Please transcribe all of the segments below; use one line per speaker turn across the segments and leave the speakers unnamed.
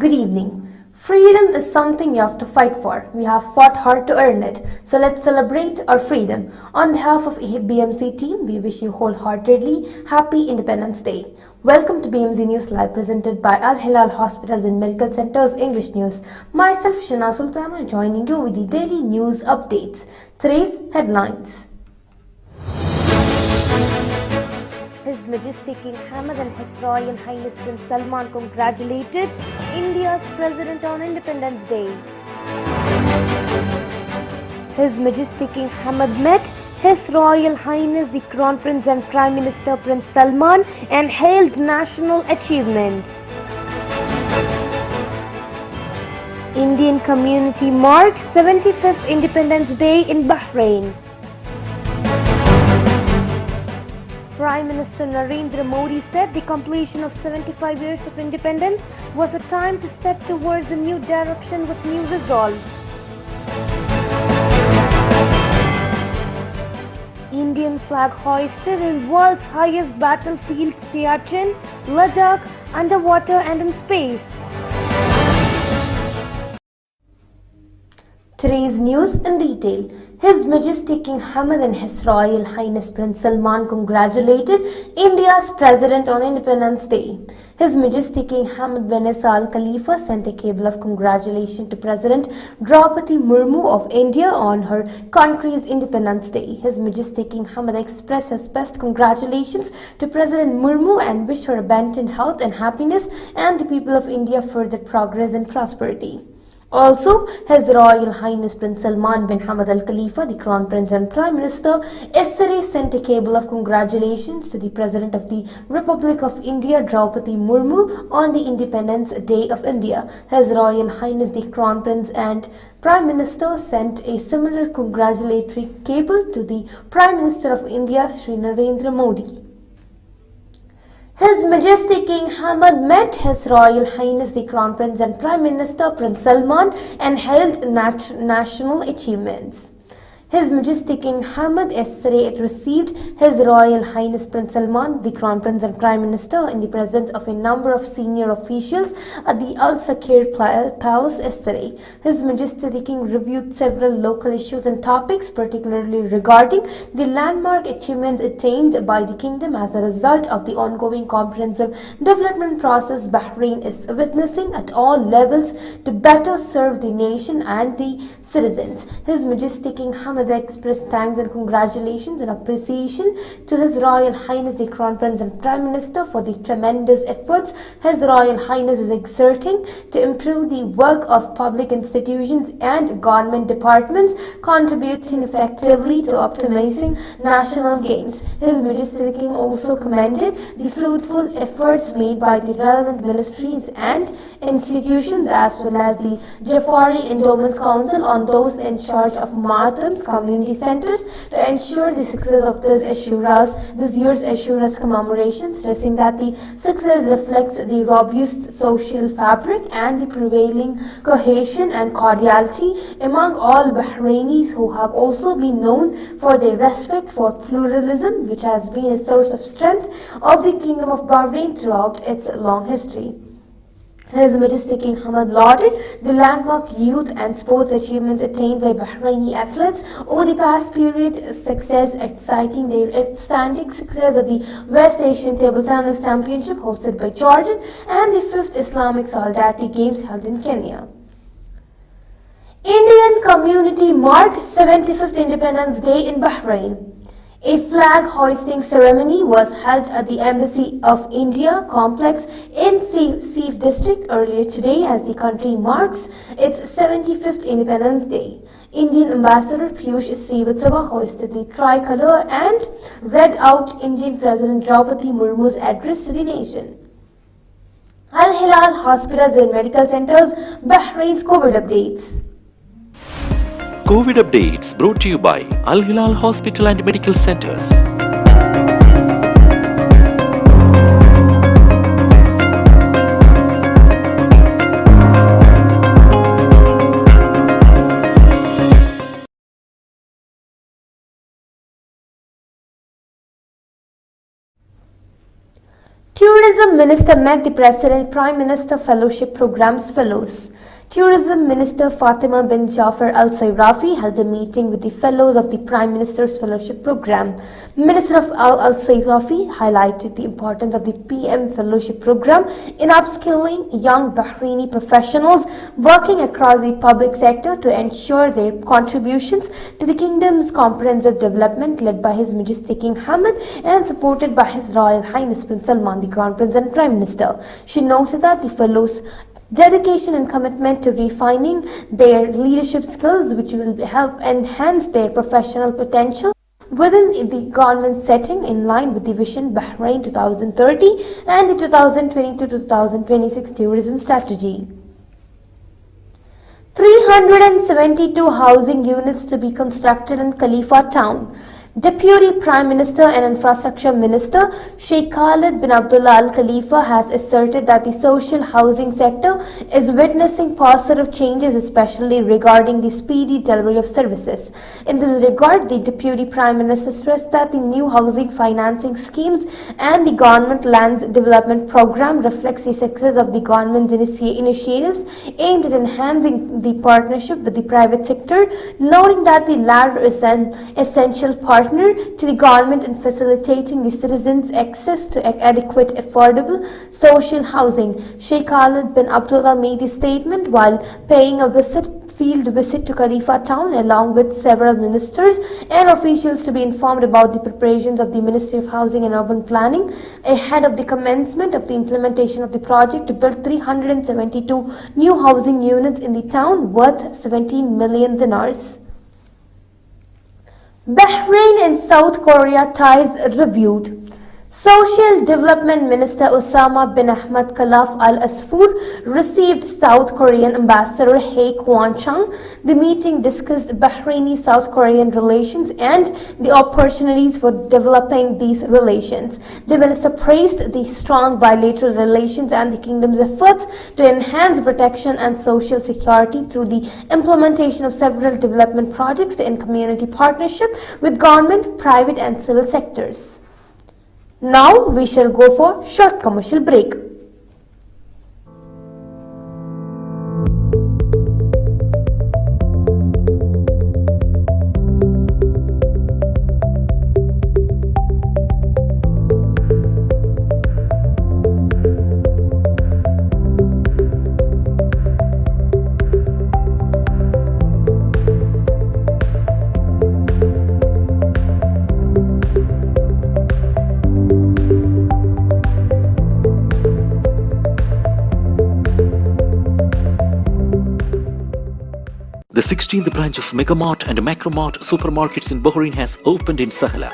Good evening. Freedom is something you have to fight for. We have fought hard to earn it. So let's celebrate our freedom. On behalf of BMC team, we wish you wholeheartedly Happy Independence Day. Welcome to BMC News Live presented by Al Hilal Hospitals and Medical Centers English News. Myself Shana Sultana joining you with the daily news updates. Today's headlines. His Majesty King Hamad and His Royal Highness Prince Salman congratulated India's President on Independence Day. His Majesty King Hamad met His Royal Highness the Crown Prince and Prime Minister Prince Salman and hailed national achievements. Indian community marks 75th Independence Day in Bahrain. Prime Minister Narendra Modi said the completion of 75 years of independence was a time to step towards a new direction with new resolve. Indian flag hoisted in world's highest battlefield, Siachen, Ladakh, underwater and in space. Today's news in detail. His Majesty King Hamad and His Royal Highness Prince Salman congratulated India's President on Independence Day. His Majesty King Hamad bin Isa Al Khalifa sent a cable of congratulations to President Draupadi Murmu of India on her country's Independence Day. His Majesty King Hamad expressed his best congratulations to President Murmu and wished her abundant health and happiness and the people of India further progress and prosperity. Also, His Royal Highness Prince Salman bin Hamad Al Khalifa, the Crown Prince and Prime Minister, yesterday sent a cable of congratulations to the President of the Republic of India, Draupadi Murmu, on the Independence Day of India. His Royal Highness the Crown Prince and Prime Minister sent a similar congratulatory cable to the Prime Minister of India, Shri Narendra Modi. His Majesty King Hamad met His Royal Highness the Crown Prince and Prime Minister Prince Salman and hailed national achievements. His Majesty King Hamad yesterday received His Royal Highness Prince Salman, the Crown Prince and Prime Minister, in the presence of a number of senior officials at the Al Sakir Palace yesterday. His Majesty the King reviewed several local issues and topics, particularly regarding the landmark achievements attained by the kingdom as a result of the ongoing comprehensive development process Bahrain is witnessing at all levels to better serve the nation and the citizens. His Majesty King Hamad expressed thanks and congratulations and appreciation to His Royal Highness the Crown Prince and Prime Minister for the tremendous efforts His Royal Highness is exerting to improve the work of public institutions and government departments, contributing effectively to optimizing national gains. His Majesty the King also commended the fruitful efforts made by the relevant ministries and institutions as well as the Jafari Endowments Council on those in charge of Matams community centers to ensure the success of this year's Ashuras commemoration, stressing that the success reflects the robust social fabric and the prevailing cohesion and cordiality among all Bahrainis, who have also been known for their respect for pluralism, which has been a source of strength of the Kingdom of Bahrain throughout its long history. His Majesty King Hamad lauded the landmark youth and sports achievements attained by Bahraini athletes over the past period, citing their outstanding success at the West Asian Table Tennis Championship hosted by Jordan and the 5th Islamic Solidarity Games held in Kenya. Indian community marked 75th Independence Day in Bahrain. A flag hoisting ceremony was held at the Embassy of India complex in Sif district earlier today as the country marks its 75th Independence Day. Indian Ambassador Piyush Srivastava hoisted the tricolour and read out Indian President Draupadi Murmu's address to the nation. Al Hilal Hospitals and Medical Centers, Bahrain's COVID updates.
COVID updates brought to you by Al Hilal Hospital and Medical Centers.
Tourism Tourism Minister met the President Prime Minister Fellowship Programs Fellows. Tourism Minister Fatima bin Jafar Al Sayrafi held a meeting with the Fellows of the Prime Minister's Fellowship Program. Minister of Al Sayrafi highlighted the importance of the PM Fellowship Program in upskilling young Bahraini professionals working across the public sector to ensure their contributions to the kingdom's comprehensive development, led by His Majesty King Hamad and supported by His Royal Highness Prince Salman, the Crown Prince and Prime Minister. She noted that the Fellows' dedication and commitment to refining their leadership skills, which will help enhance their professional potential within the government setting, in line with the Vision Bahrain 2030 and the 2020-2026 tourism strategy. 372 housing units to be constructed in Khalifa Town. Deputy Prime Minister and Infrastructure Minister Sheikh Khalid bin Abdullah Al Khalifa has asserted that the social housing sector is witnessing positive changes, especially regarding the speedy delivery of services. In this regard, the Deputy Prime Minister stressed that the new housing financing schemes and the Government Lands Development Program reflects the success of the government's initiatives aimed at enhancing the partnership with the private sector, noting that the latter is an essential partner to the government in facilitating the citizens' access to adequate, affordable social housing. Sheikh Khalid bin Abdullah made the statement while paying a field visit to Khalifa Town along with several ministers and officials to be informed about the preparations of the Ministry of Housing and Urban Planning ahead of the commencement of the implementation of the project to build 372 new housing units in the town worth 17 million dinars. Bahrain and South Korea ties reviewed. Social Development Minister Osama bin Ahmed Khalaf Al Asfour received South Korean Ambassador Hae Kwon-chang. The meeting discussed Bahraini-South Korean relations and the opportunities for developing these relations. The minister praised the strong bilateral relations and the kingdom's efforts to enhance protection and social security through the implementation of several development projects in community partnership with government, private and civil sectors. Now we shall go for short commercial break.
The 16th branch of Megamart and Macromart supermarkets in Bahrain has opened in Sahala.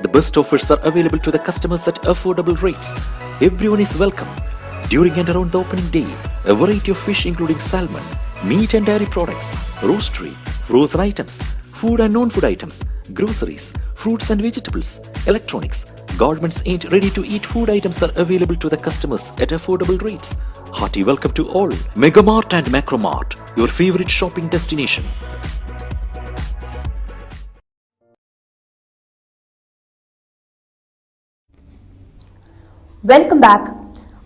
The best offers are available to the customers at affordable rates. Everyone is welcome. During and around the opening day, a variety of fish including salmon, meat and dairy products, roastery, frozen items, food and non-food items, groceries, fruits and vegetables, electronics, garments and ready-to-eat food items are available to the customers at affordable rates. Hearty welcome to all. Megamart and Macromart, your favorite shopping destination.
Welcome back.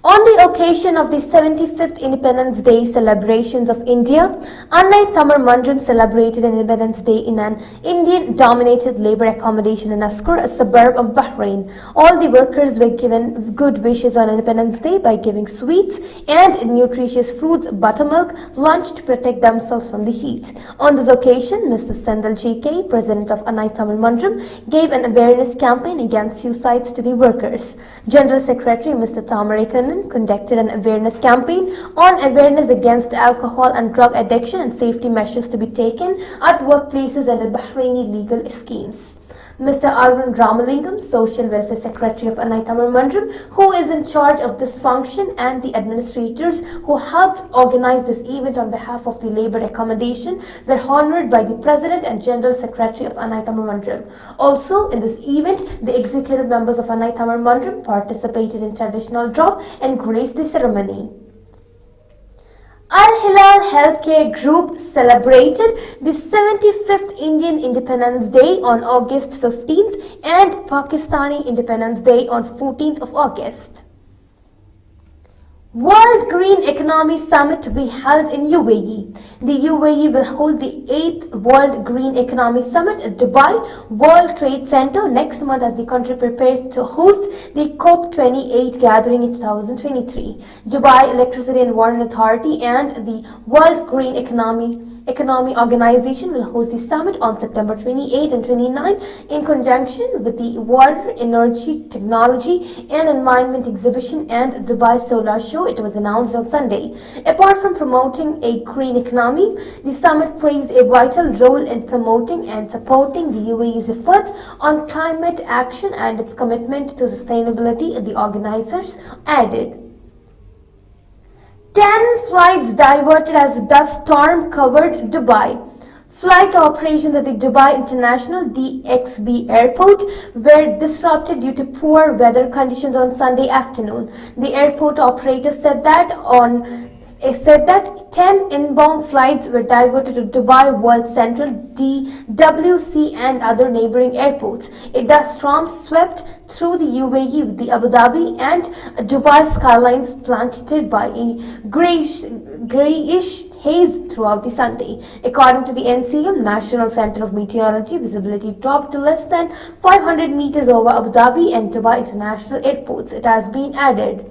On the occasion of the 75th Independence Day celebrations of India, Annai Tamar Mandram celebrated Independence Day in an Indian-dominated labor accommodation in Askar, a suburb of Bahrain. All the workers were given good wishes on Independence Day by giving sweets and nutritious fruits, buttermilk, lunch to protect themselves from the heat. On this occasion, Mr. Sendal JK, president of Annai Tamar Mandram, gave an awareness campaign against suicides to the workers. General Secretary Mr. Tamarikanan conducted an awareness campaign on awareness against alcohol and drug addiction and safety measures to be taken at workplaces under Bahraini legal schemes. Mr. Arun Ramalingam, Social Welfare Secretary of Annai Tamar Mandram, who is in charge of this function, and the administrators who helped organize this event on behalf of the labor accommodation were honored by the President and General Secretary of Annai Tamar Mandram. Also, in this event, the executive members of Annai Tamar Mandram participated in traditional draw and graced the ceremony. Al Hilal Healthcare Group celebrated the 75th Indian Independence Day on August 15th and Pakistani Independence Day on 14th of August. World Green Economy Summit to be held in UAE. The UAE will hold the 8th World Green Economy Summit at Dubai World Trade Center next month as the country prepares to host the COP28 gathering in 2023. Dubai Electricity and Water Authority and the World Green Economy Organization will host the summit on September 28 and 29 in conjunction with the Water, Energy, Technology and Environment Exhibition and Dubai Solar Show, it was announced on Sunday. Apart from promoting a green economy, the summit plays a vital role in promoting and supporting the UAE's efforts on climate action and its commitment to sustainability, the organizers added. 10 flights diverted as dust storm covered Dubai. Flight operations at the Dubai International DXB airport were disrupted due to poor weather conditions on Sunday afternoon. The airport operator said that 10 inbound flights were diverted to Dubai World Central, DWC and other neighboring airports. A dust storm swept through the UAE with the Abu Dhabi and Dubai skylines blanketed by a grayish haze throughout the Sunday. According to the NCM, National Center of Meteorology, visibility dropped to less than 500 meters over Abu Dhabi and Dubai International airports, it has been added.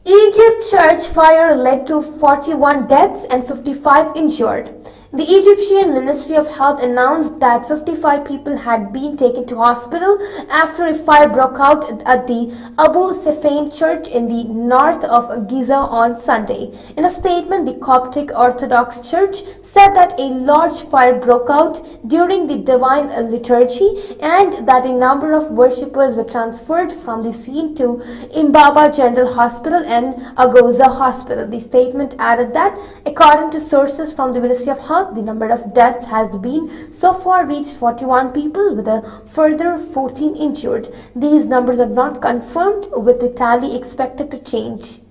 Egypt church fire led to 41 deaths and 55 injured. The Egyptian Ministry of Health announced that 55 people had been taken to hospital after a fire broke out at the Abu Safin church in the north of Giza on Sunday. In a statement, the Coptic Orthodox Church said that a large fire broke out during the Divine Liturgy and that a number of worshippers were transferred from the scene to Imbaba General Hospital and Agoza Hospital. The statement added that, according to sources from the Ministry of Health, the number of deaths has been so far reached 41 people with a further 14 injured. These numbers are not confirmed, with the tally expected to change.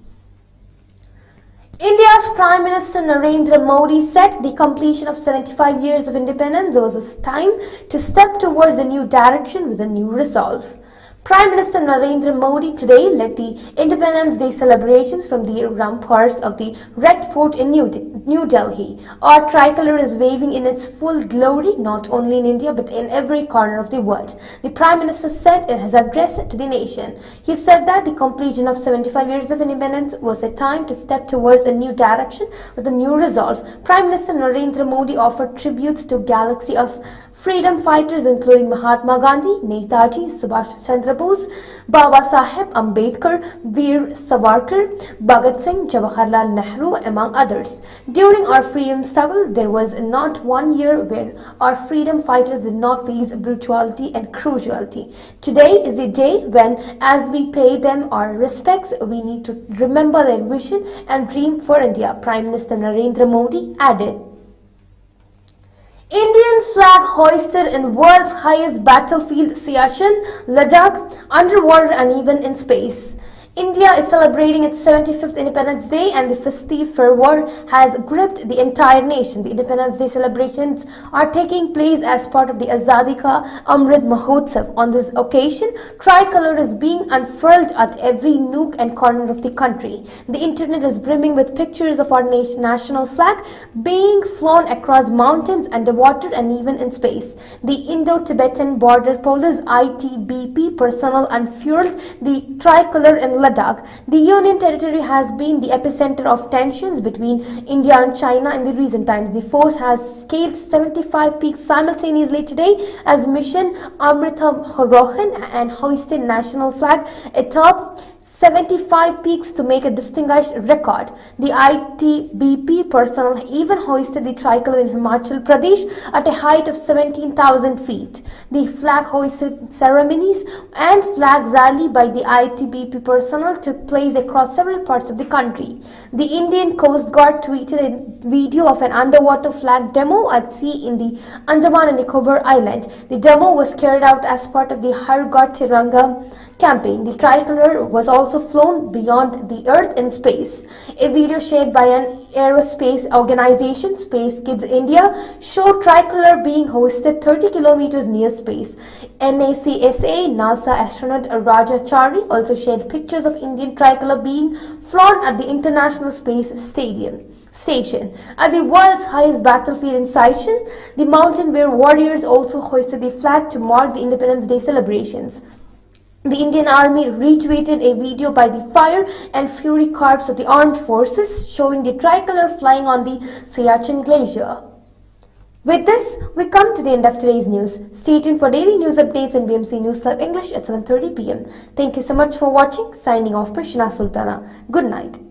India's Prime Minister Narendra Modi said the completion of 75 years of independence was a time to step towards a new direction with a new resolve. Prime Minister Narendra Modi today led the Independence Day celebrations from the ramparts of the Red Fort in New Delhi. Our tricolor is waving in its full glory not only in India but in every corner of the world, the Prime Minister said in his address to the nation. He said that the completion of 75 years of independence was a time to step towards a new direction with a new resolve. Prime Minister Narendra Modi offered tributes to a galaxy of freedom fighters including Mahatma Gandhi, Netaji Subhash Chandra Bose, Baba Saheb Ambedkar, Veer Savarkar, Bhagat Singh, Jawaharlal Nehru, among others. During our freedom struggle, there was not one year where our freedom fighters did not face brutality and cruelty. Today is the day when, as we pay them our respects, we need to remember their vision and dream for India, Prime Minister Narendra Modi added. Indian flag hoisted in world's highest battlefield, Siachen, Ladakh, underwater and even in space. India is celebrating its 75th Independence Day and the festive fervor has gripped the entire nation. The Independence Day celebrations are taking place as part of the Azadi Ka Amrit Mahotsav. On this occasion, tricolor is being unfurled at every nook and corner of the country. The internet is brimming with pictures of our national flag being flown across mountains, underwater and even in space. The Indo-Tibetan Border Police ITBP personnel unfurled the tricolor in Ladakh. The Union Territory has been the epicenter of tensions between India and China in the recent times. The force has scaled 75 peaks simultaneously today as Mission Amrita Rohan and hoisted national flag atop 75 peaks to make a distinguished record. The ITBP personnel even hoisted the tricolor in Himachal Pradesh at a height of 17,000 feet. The flag hoisting ceremonies and flag rally by the ITBP personnel took place across several parts of the country. The Indian Coast Guard tweeted a video of an underwater flag demo at sea in the Andaman and Nicobar Island. The demo was carried out as part of the Har Ghar Tiranga campaign. The tricolor was also flown beyond the Earth in space. A video shared by an aerospace organization, Space Kids India, showed tricolor being hoisted 30 kilometers near space. NASA astronaut Rajachari also shared pictures of Indian tricolor being flown at the International Space Station. At the world's highest battlefield in Sichuan, the mountain where warriors also hoisted the flag to mark the Independence Day celebrations. The Indian Army retweeted a video by the Fire and Fury Corps of the Armed Forces showing the tricolor flying on the Siachen Glacier. With this, we come to the end of today's news. Stay tuned for daily news updates in BMC News Club English at 7:30 p.m. Thank you so much for watching. Signing off, Prashna Sultana. Good night.